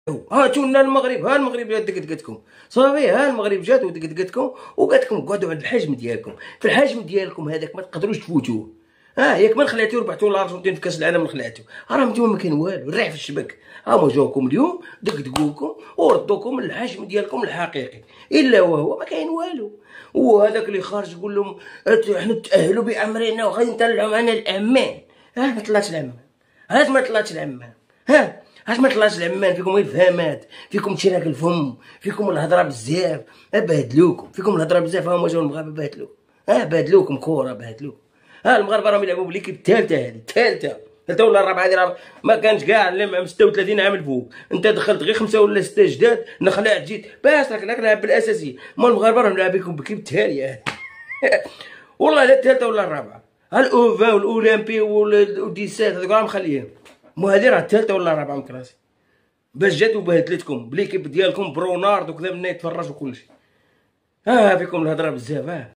هاتونا المغرب، ها المغرب جات دقدقتكم صافي، ها المغرب جات ودقدقتكم وقالت لكم قعدوا عند الحجم ديالكم. في الحجم ديالكم هذاك ما تقدروش تفوتوه. ياك ما خلعتو ربحتو الارجنتين في كاس العالم خلعتو، راه نتوما ما كاين والو، الريح في الشبك. هما جاوكم اليوم دقدقوكم وردوكم للحجم ديالكم الحقيقي، الا وهو ما كاين والو. وهذاك اللي خارج يقول لهم حنا تاهلوا بامرنا وغادي نطلعوا معنا العمان. ما طلعش العمان، علاش ما طلعش العمان؟ علاش ما طلعش العمان؟ فيكم غير فهامات، فيكم تشراك الفم، فيكم الهضره بزاف، بهدلوكم، فيكم الهضره بزاف. هما جاو المغاربه بهدلوكم، بهدلوكم كره بهدلوكم. المغاربه راهم يلعبوا بالليكيب الثالثه، هذه الثالثه ولا الرابعه. هذه راه ما كانش كاع مع 36 عام الفوق. انت دخلت غير 5 ولا 6 جداد، نخلعت جيت باش راك لعب بالاساسيه. ما المغاربه راهم لاعبينكم بالليكيب الثانيه والله لا الثالثه ولا الرابعه. الاوفا والاولمبي والديسات هذوك راهم مخليين. مو هذه راه الثالثه ولا الرابعه من كراسي، باش جات وبهدلتكم بليكيب ديالكم برونارد وكذا، منا يتفرج وكلشي. فيكم الهضره بزاف.